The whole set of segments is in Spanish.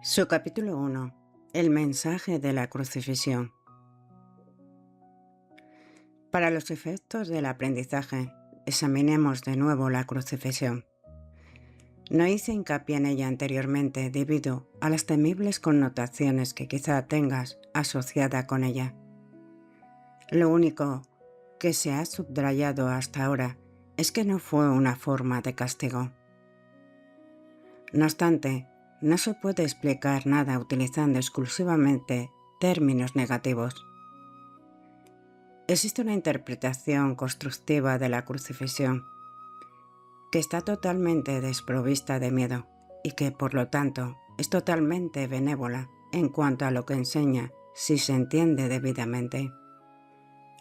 Su capítulo 1. El mensaje de la crucifixión. Para los efectos del aprendizaje, examinemos de nuevo la crucifixión. No hice hincapié en ella anteriormente debido a las temibles connotaciones que quizá tengas asociada con ella. Lo único que se ha subrayado hasta ahora es que no fue una forma de castigo. No obstante, no se puede explicar nada utilizando exclusivamente términos negativos. Existe una interpretación constructiva de la crucifixión que está totalmente desprovista de miedo y que, por lo tanto, es totalmente benévola en cuanto a lo que enseña si se entiende debidamente.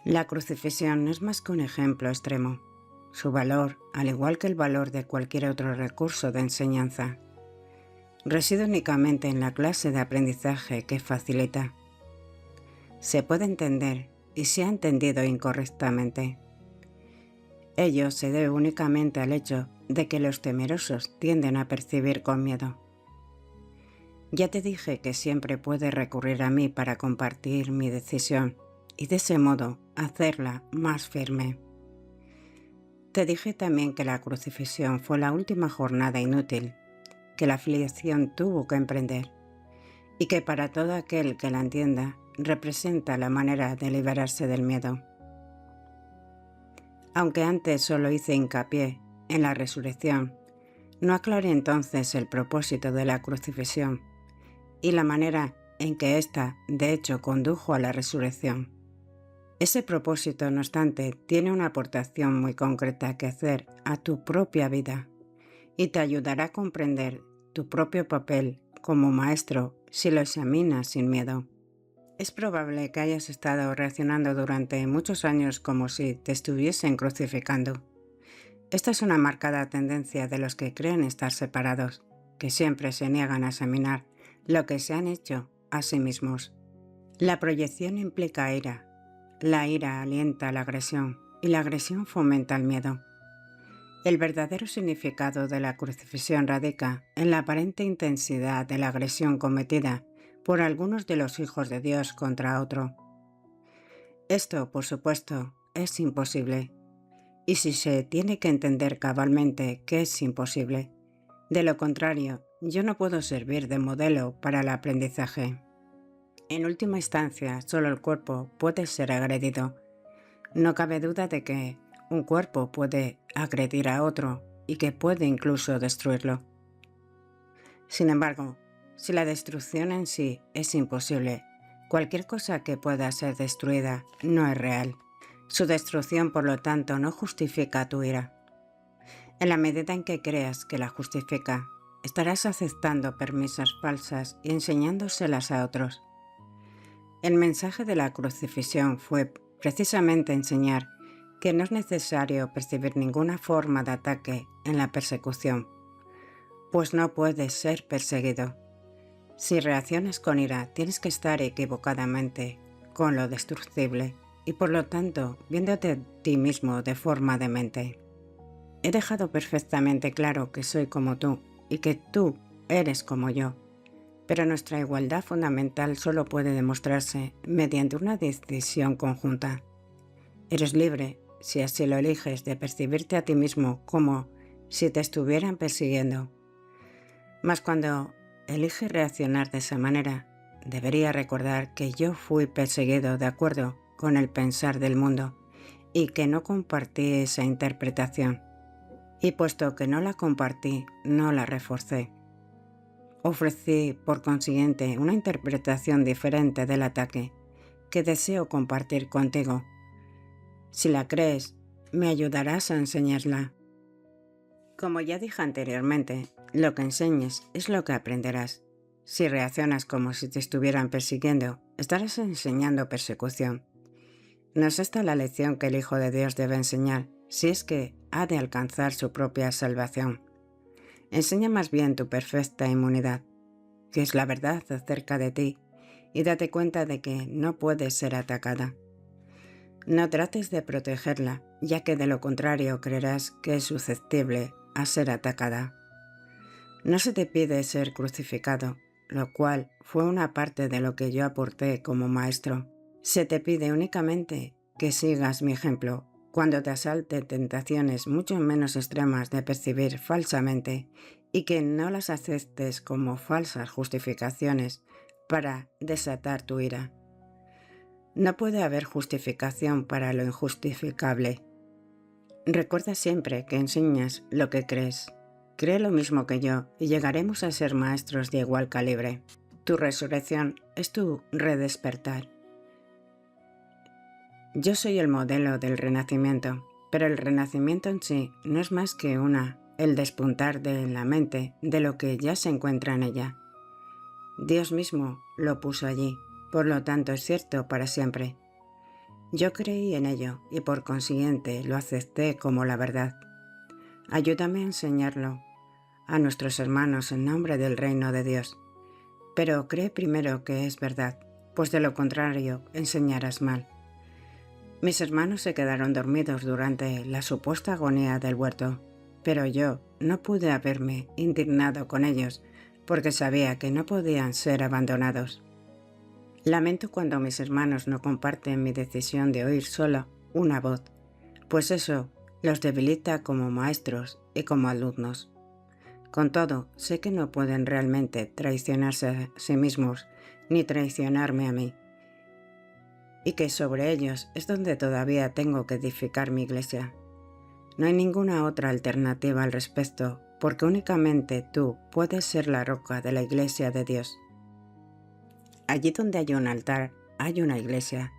La crucifixión no es más que un ejemplo extremo. Su valor, al igual que el valor de cualquier otro recurso de enseñanza, reside únicamente en la clase de aprendizaje que facilita. Se puede entender y se ha entendido incorrectamente. Ello se debe únicamente al hecho de que los temerosos tienden a percibir con miedo. Ya te dije que siempre puedes recurrir a mí para compartir mi decisión y de ese modo hacerla más firme. Te dije también que la crucifixión fue la última jornada inútil que la aflicción tuvo que emprender y que para todo aquel que la entienda representa la manera de liberarse del miedo. Aunque antes solo hice hincapié en la resurrección, no aclaré entonces el propósito de la crucifixión y la manera en que ésta, de hecho, condujo a la resurrección. Ese propósito, no obstante, tiene una aportación muy concreta que hacer a tu propia vida y te ayudará a comprender tu propio papel como maestro si lo examinas sin miedo. Es probable que hayas estado reaccionando durante muchos años como si te estuviesen crucificando. Esta es una marcada tendencia de los que creen estar separados, que siempre se niegan a examinar lo que se han hecho a sí mismos. La proyección implica ira. La ira alienta la agresión y la agresión fomenta el miedo. El verdadero significado de la crucifixión radica en la aparente intensidad de la agresión cometida por algunos de los hijos de Dios contra otro. Esto, por supuesto, es imposible, y si se tiene que entender cabalmente que es imposible, de lo contrario, yo no puedo servir de modelo para el aprendizaje. En última instancia, solo el cuerpo puede ser agredido. No cabe duda de que un cuerpo puede agredir a otro y que puede incluso destruirlo. Sin embargo, si la destrucción en sí es imposible, cualquier cosa que pueda ser destruida no es real. Su destrucción, por lo tanto, no justifica tu ira. En la medida en que creas que la justifica, estarás aceptando permisas falsas y enseñándoselas a otros. El mensaje de la crucifixión fue precisamente enseñar que no es necesario percibir ninguna forma de ataque en la persecución, pues no puedes ser perseguido. Si reaccionas con ira, tienes que estar equivocadamente con lo destructible y por lo tanto viéndote a ti mismo de forma demente. He dejado perfectamente claro que soy como tú y que tú eres como yo, pero nuestra igualdad fundamental solo puede demostrarse mediante una decisión conjunta. Eres libre, si así lo eliges, de percibirte a ti mismo como si te estuvieran persiguiendo. Mas cuando eliges reaccionar de esa manera, debería recordar que yo fui perseguido de acuerdo con el pensar del mundo y que no compartí esa interpretación. Y puesto que no la compartí, no la reforcé. Ofrecí, por consiguiente, una interpretación diferente del ataque que deseo compartir contigo. Si la crees, me ayudarás a enseñarla. Como ya dije anteriormente, lo que enseñes es lo que aprenderás. Si reaccionas como si te estuvieran persiguiendo, estarás enseñando persecución. No es esta la lección que el Hijo de Dios debe enseñar, si es que ha de alcanzar su propia salvación. Enseña más bien tu perfecta inmunidad, que es la verdad acerca de ti, y date cuenta de que no puedes ser atacada. No trates de protegerla, ya que de lo contrario creerás que es susceptible a ser atacada. No se te pide ser crucificado, lo cual fue una parte de lo que yo aporté como maestro. Se te pide únicamente que sigas mi ejemplo cuando te asalten tentaciones mucho menos extremas de percibir falsamente y que no las aceptes como falsas justificaciones para desatar tu ira. No puede haber justificación para lo injustificable. Recuerda siempre que enseñas lo que crees. Cree lo mismo que yo y llegaremos a ser maestros de igual calibre. Tu resurrección es tu redespertar. Yo soy el modelo del renacimiento, pero el renacimiento en sí no es más que el despuntar de la mente de lo que ya se encuentra en ella. Dios mismo lo puso allí, por lo tanto es cierto para siempre. Yo creí en ello y por consiguiente lo acepté como la verdad. Ayúdame a enseñarlo a nuestros hermanos en nombre del reino de Dios. Pero cree primero que es verdad, pues de lo contrario enseñarás mal. Mis hermanos se quedaron dormidos durante la supuesta agonía del huerto, pero yo no pude haberme indignado con ellos porque sabía que no podían ser abandonados. Lamento cuando mis hermanos no comparten mi decisión de oír solo una voz, pues eso los debilita como maestros y como alumnos. Con todo, sé que no pueden realmente traicionarse a sí mismos ni traicionarme a mí, y que sobre ellos es donde todavía tengo que edificar mi iglesia. No hay ninguna otra alternativa al respecto, porque únicamente tú puedes ser la roca de la iglesia de Dios. Allí donde hay un altar, hay una iglesia,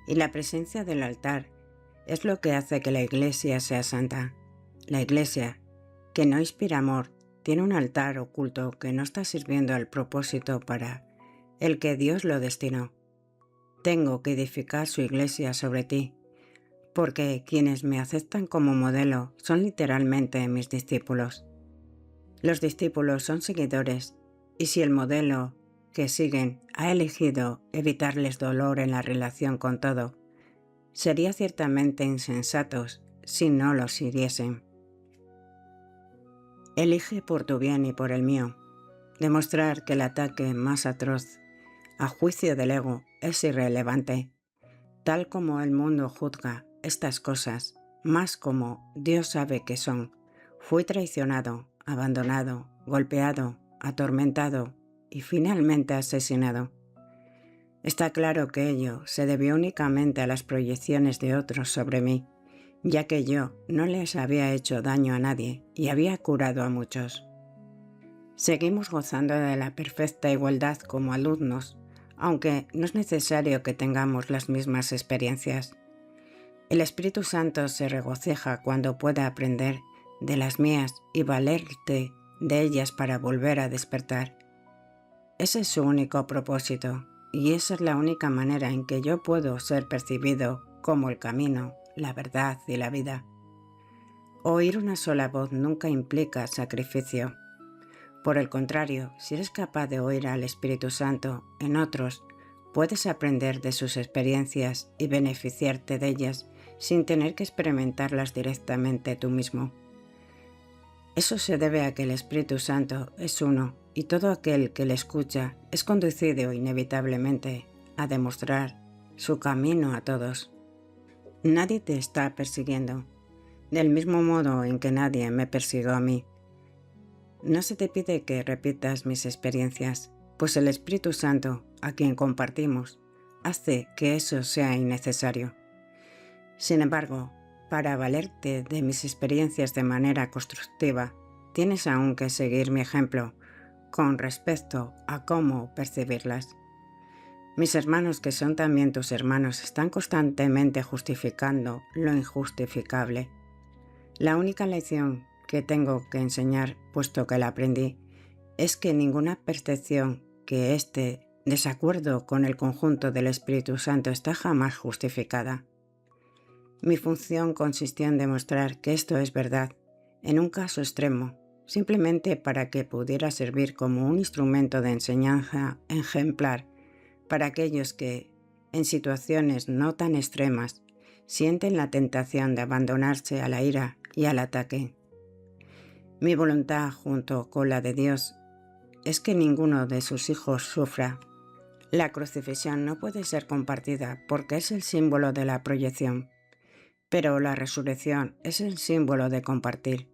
y la presencia del altar es lo que hace que la iglesia sea santa. La iglesia, que no inspira amor, tiene un altar oculto que no está sirviendo al propósito para el que Dios lo destinó. Tengo que edificar su iglesia sobre ti, porque quienes me aceptan como modelo son literalmente mis discípulos. Los discípulos son seguidores, y si el modelo que siguen ha elegido evitarles dolor en la relación con todo, sería ciertamente insensatos si no los siguiesen. Elige por tu bien y por el mío. Demostrar que el ataque más atroz, a juicio del ego, es irrelevante. Tal como el mundo juzga estas cosas, más como Dios sabe que son. Fui traicionado, abandonado, golpeado, atormentado y finalmente asesinado. Está claro que ello se debió únicamente a las proyecciones de otros sobre mí, ya que yo no les había hecho daño a nadie y había curado a muchos. Seguimos gozando de la perfecta igualdad como alumnos, aunque no es necesario que tengamos las mismas experiencias. El Espíritu Santo se regocija cuando pueda aprender de las mías y valerte de ellas para volver a despertar. Ese es su único propósito, y esa es la única manera en que yo puedo ser percibido como el camino, la verdad y la vida. Oír una sola voz nunca implica sacrificio. Por el contrario, si eres capaz de oír al Espíritu Santo en otros, puedes aprender de sus experiencias y beneficiarte de ellas sin tener que experimentarlas directamente tú mismo. Eso se debe a que el Espíritu Santo es uno y todo aquel que le escucha es conducido inevitablemente a demostrar su camino a todos. Nadie te está persiguiendo, del mismo modo en que nadie me persiguió a mí. No se te pide que repitas mis experiencias, pues el Espíritu Santo, a quien compartimos, hace que eso sea innecesario. Sin embargo, para valerte de mis experiencias de manera constructiva, tienes aún que seguir mi ejemplo con respecto a cómo percibirlas. Mis hermanos, que son también tus hermanos, están constantemente justificando lo injustificable. La única lección que tengo que enseñar, puesto que la aprendí, es que ninguna percepción que esté desacuerdo con el conjunto del Espíritu Santo está jamás justificada. Mi función consistió en demostrar que esto es verdad, en un caso extremo, simplemente para que pudiera servir como un instrumento de enseñanza ejemplar para aquellos que, en situaciones no tan extremas, sienten la tentación de abandonarse a la ira y al ataque. Mi voluntad, junto con la de Dios, es que ninguno de sus hijos sufra. La crucifixión no puede ser compartida porque es el símbolo de la proyección, pero la resurrección es el símbolo de compartir,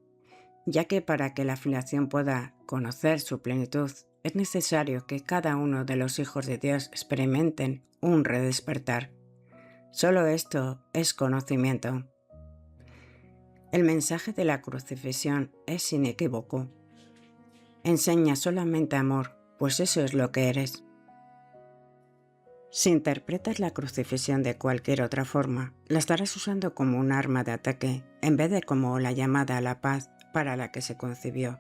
ya que para que la filiación pueda conocer su plenitud, es necesario que cada uno de los hijos de Dios experimenten un redespertar. Solo esto es conocimiento. El mensaje de la crucifixión es inequívoco. Enseña solamente amor, pues eso es lo que eres. Si interpretas la crucifixión de cualquier otra forma, la estarás usando como un arma de ataque en vez de como la llamada a la paz para la que se concibió.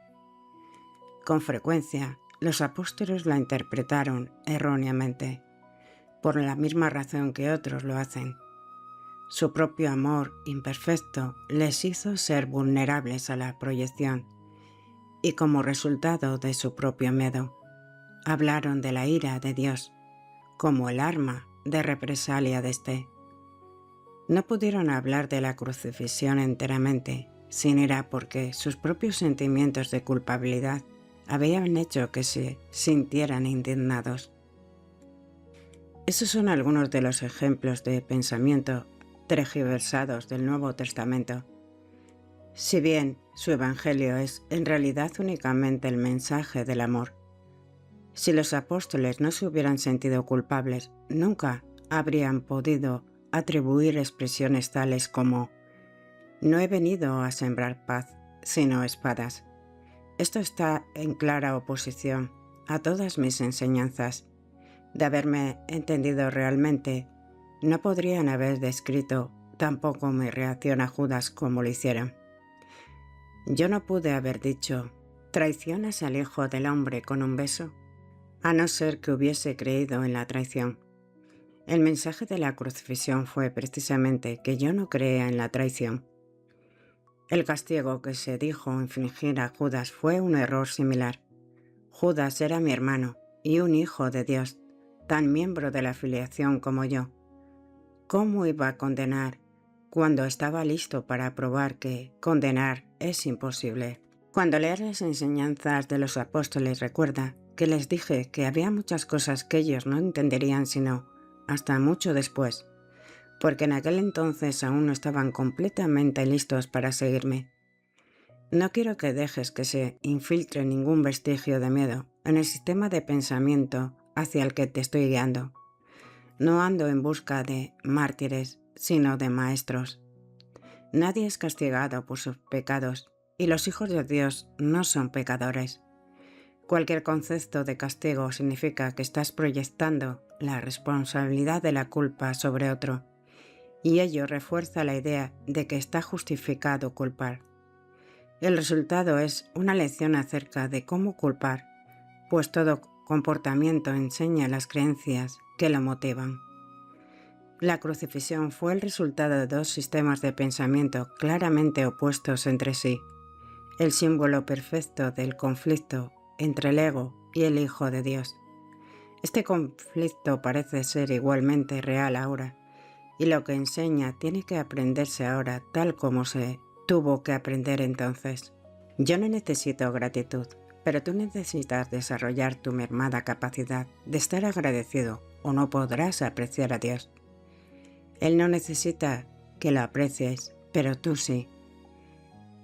Con frecuencia, los apóstoles la interpretaron erróneamente, por la misma razón que otros lo hacen. Su propio amor imperfecto les hizo ser vulnerables a la proyección, y como resultado de su propio miedo, hablaron de la ira de Dios como el arma de represalia de éste. No pudieron hablar de la crucifixión enteramente, sin ira, porque sus propios sentimientos de culpabilidad habían hecho que se sintieran indignados. Esos son algunos de los ejemplos de pensamiento tergiversados del Nuevo Testamento. Si bien su evangelio es en realidad únicamente el mensaje del amor, si los apóstoles no se hubieran sentido culpables, nunca habrían podido atribuir expresiones tales como «No he venido a sembrar paz, sino espadas». Esto está en clara oposición a todas mis enseñanzas. De haberme entendido realmente, no podrían haber descrito tampoco mi reacción a Judas como lo hicieron. Yo no pude haber dicho «¿Traicionas al Hijo del Hombre con un beso?», a no ser que hubiese creído en la traición. El mensaje de la crucifixión fue precisamente que yo no creía en la traición. El castigo que se dijo infligir a Judas fue un error similar. Judas era mi hermano y un hijo de Dios, tan miembro de la filiación como yo. ¿Cómo iba a condenar cuando estaba listo para probar que condenar es imposible? Cuando leas las enseñanzas de los apóstoles, recuerda que les dije que había muchas cosas que ellos no entenderían sino hasta mucho después, porque en aquel entonces aún no estaban completamente listos para seguirme. No quiero que dejes que se infiltre ningún vestigio de miedo en el sistema de pensamiento hacia el que te estoy guiando. No ando en busca de mártires, sino de maestros. Nadie es castigado por sus pecados, y los hijos de Dios no son pecadores. Cualquier concepto de castigo significa que estás proyectando la responsabilidad de la culpa sobre otro, y ello refuerza la idea de que está justificado culpar. El resultado es una lección acerca de cómo culpar, pues todo comportamiento enseña las creencias que lo motivan. La crucifixión fue el resultado de dos sistemas de pensamiento claramente opuestos entre sí, el símbolo perfecto del conflicto entre el ego y el Hijo de Dios. Este conflicto parece ser igualmente real ahora, y lo que enseña tiene que aprenderse ahora tal como se tuvo que aprender entonces. Yo no necesito gratitud, pero tú necesitas desarrollar tu mermada capacidad de estar agradecido o no podrás apreciar a Dios. Él no necesita que lo aprecies, pero tú sí.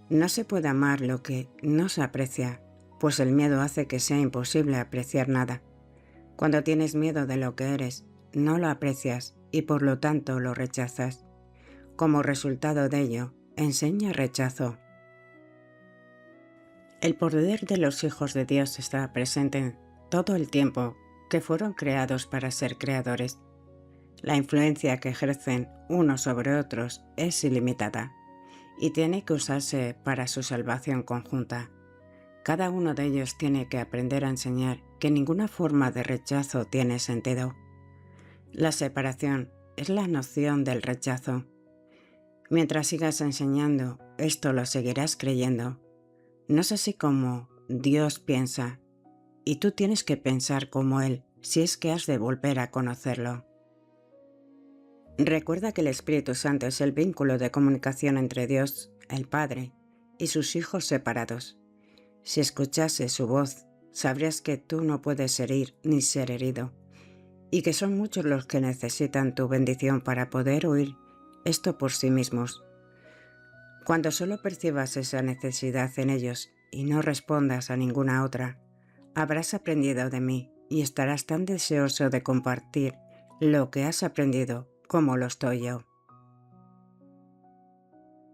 No se puede amar lo que no se aprecia, pues el miedo hace que sea imposible apreciar nada. Cuando tienes miedo de lo que eres, no lo aprecias y por lo tanto lo rechazas. Como resultado de ello, enseña rechazo. El poder de los hijos de Dios está presente todo el tiempo que fueron creados para ser creadores. La influencia que ejercen unos sobre otros es ilimitada y tiene que usarse para su salvación conjunta. Cada uno de ellos tiene que aprender a enseñar que ninguna forma de rechazo tiene sentido. La separación es la noción del rechazo. Mientras sigas enseñando, esto lo seguirás creyendo. No es así como Dios piensa, y tú tienes que pensar como Él si es que has de volver a conocerlo. Recuerda que el Espíritu Santo es el vínculo de comunicación entre Dios, el Padre, y sus hijos separados. Si escuchases su voz sabrías que tú no puedes herir ni ser herido, y que son muchos los que necesitan tu bendición para poder oír esto por sí mismos. Cuando solo percibas esa necesidad en ellos y no respondas a ninguna otra, habrás aprendido de mí y estarás tan deseoso de compartir lo que has aprendido como lo estoy yo.